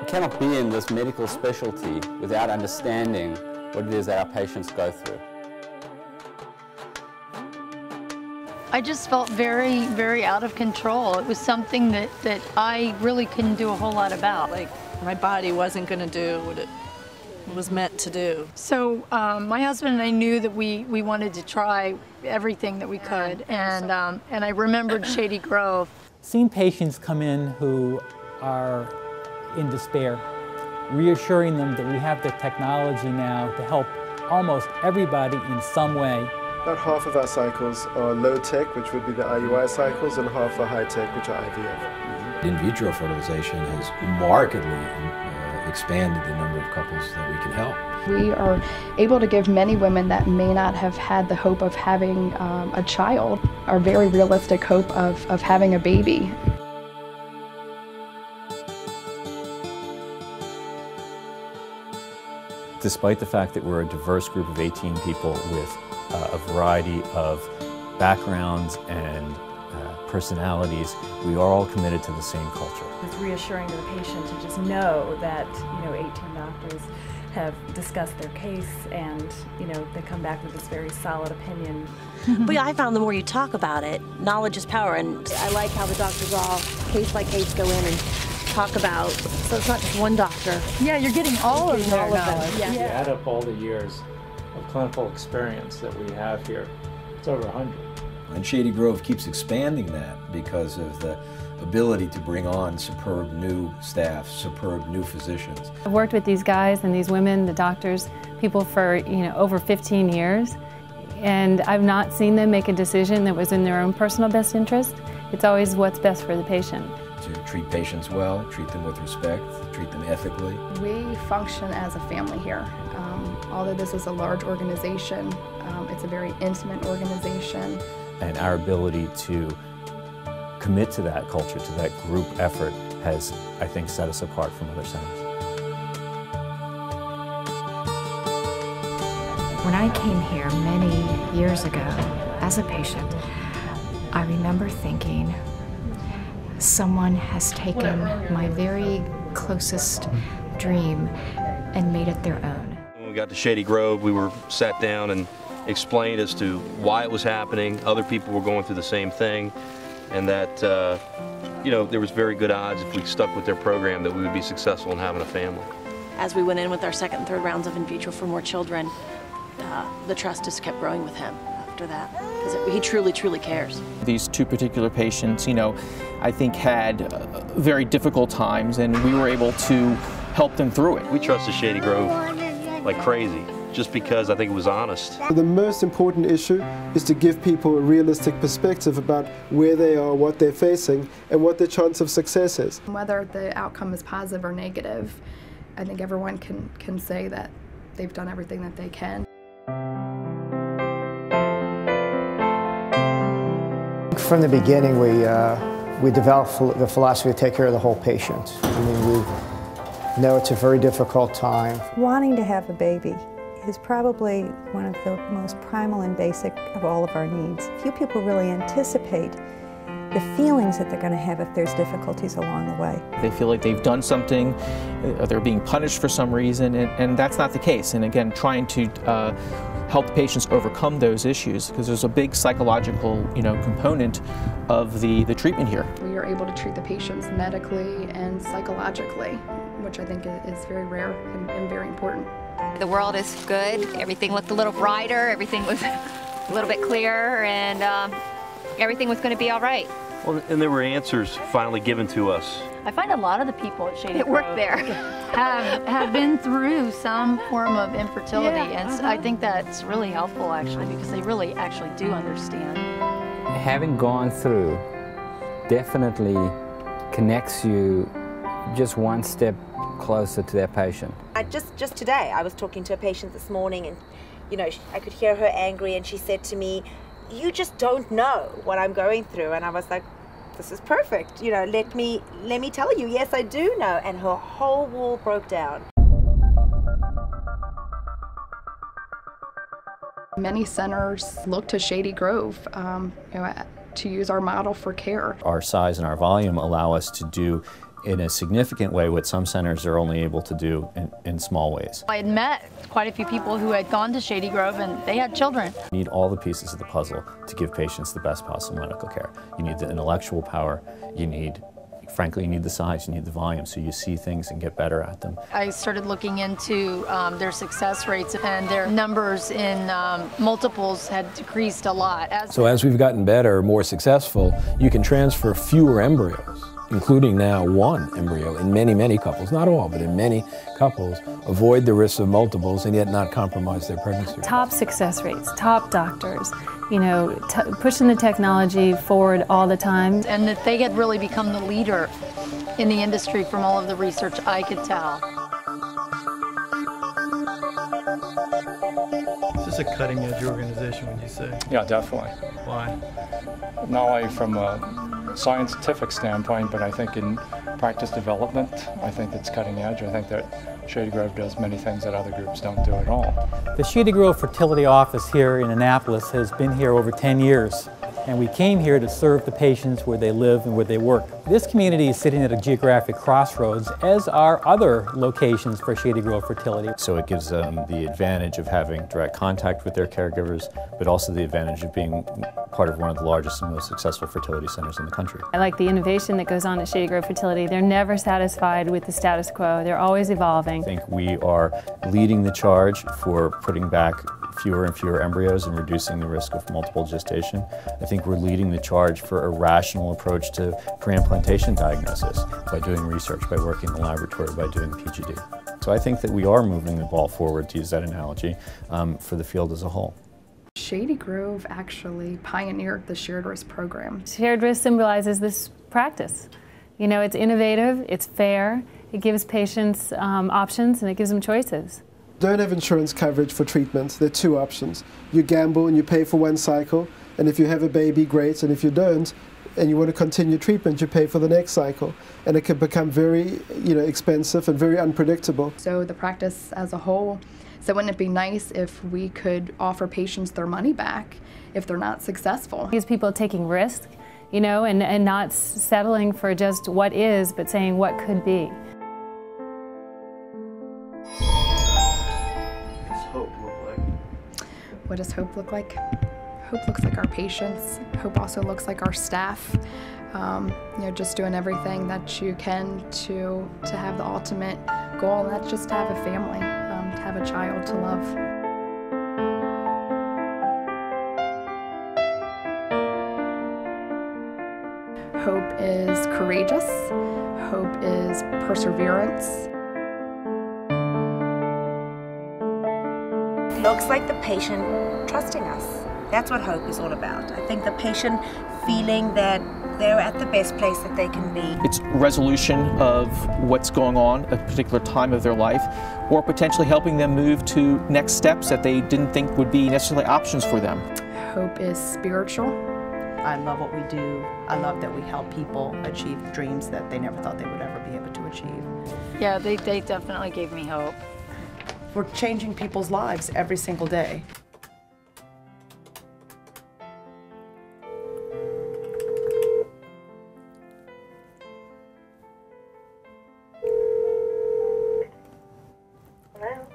cannot be in this medical specialty without understanding what it is that our patients go through. I just felt very, very out of control. It was something that I really couldn't do a whole lot about. Like, my body wasn't going to do what it was meant to do. So my husband and I knew that we wanted to try everything that we could, and I remembered Shady Grove. Seeing patients come in who are in despair, reassuring them that we have the technology now to help almost everybody in some way. About half of our cycles are low-tech, which would be the IUI cycles, and half are high-tech, which are IVF. In vitro fertilization has markedly expanded the number of couples that we can help. We are able to give many women that may not have had the hope of having a child, a very realistic hope of having a baby. Despite the fact that we're a diverse group of 18 people with a variety of backgrounds and personalities, we are all committed to the same culture. It's reassuring to the patient to just know that, 18 doctors have discussed their case and, they come back with this very solid opinion. But yeah, I found the more you talk about it, knowledge is power, and I like how the doctors all case by case go in and talk about, so it's not just one doctor. Yeah, you're getting all of their knowledge. Yeah. You add up all the years of clinical experience that we have here, it's over 100. And Shady Grove keeps expanding that because of the ability to bring on superb new staff, superb new physicians. I've worked with these guys and these women, the doctors, people for over 15 years, and I've not seen them make a decision that was in their own personal best interest. It's always what's best for the patient. To treat patients well, treat them with respect, treat them ethically. We function as a family here. Although this is a large organization, it's a very intimate organization. And our ability to commit to that culture, to that group effort, has, I think, set us apart from other centers. When I came here many years ago as a patient, I remember thinking, someone has taken my very closest dream and made it their own. When we got to Shady Grove, we were sat down and explained as to why it was happening. Other people were going through the same thing, and that there was very good odds if we stuck with their program that we would be successful in having a family. As we went in with our second and third rounds of in vitro for more children, the trust just kept growing with him after that, because he truly, truly cares. These two particular patients, I think had very difficult times, and we were able to help them through it. We trusted Shady Grove like crazy, just because I think it was honest. The most important issue is to give people a realistic perspective about where they are, what they're facing, and what their chance of success is. Whether the outcome is positive or negative, I think everyone can say that they've done everything that they can. From the beginning, we developed the philosophy to take care of the whole patient. I mean, we know it's a very difficult time. Wanting to have a baby is probably one of the most primal and basic of all of our needs. Few people really anticipate the feelings that they're going to have if there's difficulties along the way. They feel like they've done something, they're being punished for some reason, and that's not the case. And again, trying to help the patients overcome those issues, because there's a big psychological component of the treatment here. We are able to treat the patients medically and psychologically, which I think is very rare and very important. The world is good. Everything looked a little brighter. Everything was a little bit clearer, and everything was going to be all right. Well, and there were answers finally given to us. I find a lot of the people at Shady That Grove work there have been through some form of infertility, and I think that's really helpful actually, because they really actually do understand. Having gone through definitely connects you just one step closer to their patient. Just today, I was talking to a patient this morning, and I could hear her angry, and she said to me, "You just don't know what I'm going through," and I was like, "This is perfect. Let me tell you. Yes, I do know." And her whole wall broke down. Many centers look to Shady Grove to use our model for care. Our size and our volume allow us to do in a significant way what some centers are only able to do in small ways. I had met quite a few people who had gone to Shady Grove and they had children. You need all the pieces of the puzzle to give patients the best possible medical care. You need the intellectual power, frankly, you need the size, you need the volume, so you see things and get better at them. I started looking into their success rates, and their numbers in multiples had decreased a lot. So as we've gotten better, more successful, you can transfer fewer embryos, including now one embryo in many, many couples, not all, but in many couples, avoid the risk of multiples and yet not compromise their pregnancy. Top success rates, top doctors, you know, pushing the technology forward all the time. And that they had really become the leader in the industry from all of the research I could tell. Is this a cutting-edge organization, would you say? Yeah, definitely. Why? Not only from a scientific standpoint, but I think in practice development, I think it's cutting edge. I think that Shady Grove does many things that other groups don't do at all. The Shady Grove Fertility office here in Annapolis has been here over 10 years. And we came here to serve the patients where they live and where they work. This community is sitting at a geographic crossroads, as are other locations for Shady Grove Fertility. So it gives them the advantage of having direct contact with their caregivers, but also the advantage of being part of one of the largest and most successful fertility centers in the country. I like the innovation that goes on at Shady Grove Fertility. They're never satisfied with the status quo. They're always evolving. I think we are leading the charge for putting back fewer and fewer embryos and reducing the risk of multiple gestation. I think we're leading the charge for a rational approach to pre-implantation diagnosis by doing research, by working in the laboratory, by doing PGD. So I think that we are moving the ball forward, to use that analogy, for the field as a whole. Shady Grove actually pioneered the shared risk program. Shared risk symbolizes this practice. You know, it's innovative, it's fair, it gives patients options, and it gives them choices. Don't have insurance coverage for treatment. There are two options. You gamble and you pay for one cycle, and if you have a baby, great, and if you don't, and you want to continue treatment, you pay for the next cycle. And it can become very, expensive and very unpredictable. So the practice as a whole, so wouldn't it be nice if we could offer patients their money back if they're not successful? These people taking risk, you know, and not settling for just what is, but saying what could be. What does hope look like? Hope looks like our patients. Hope also looks like our staff. Just doing everything that you can to have the ultimate goal, and that's just to have a family, to have a child to love. Hope is courageous. Hope is perseverance. Looks like the patient trusting us. That's what hope is all about. I think the patient feeling that they're at the best place that they can be. It's resolution of what's going on at a particular time of their life, or potentially helping them move to next steps that they didn't think would be necessarily options for them. Hope is spiritual. I love what we do. I love that we help people achieve dreams that they never thought they would ever be able to achieve. Yeah, they definitely gave me hope. We're changing people's lives every single day. Hello?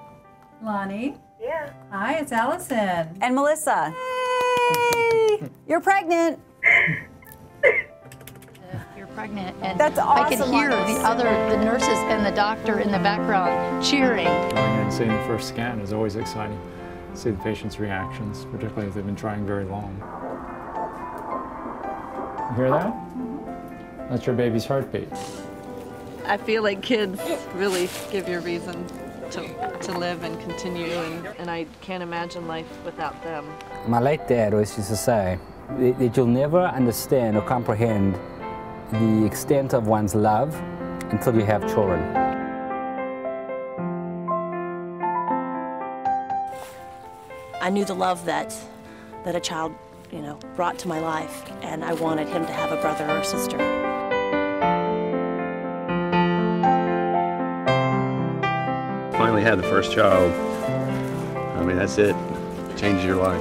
Lonnie? Yeah. Hi, it's Allison. And Melissa. Hey! You're pregnant. You're pregnant, and that's awesome. I could hear the nurses and the doctor in the background cheering. Going in and seeing the first scan is always exciting. See the patient's reactions, particularly if they've been trying very long. You hear that? That's your baby's heartbeat. I feel like kids really give you a reason to live and continue, and I can't imagine life without them. My late dad always used to say that you'll never understand or comprehend the extent of one's love until you have children. I knew the love that a child, brought to my life, and I wanted him to have a brother or a sister. Finally had the first child. I mean, that's it. It changes your life.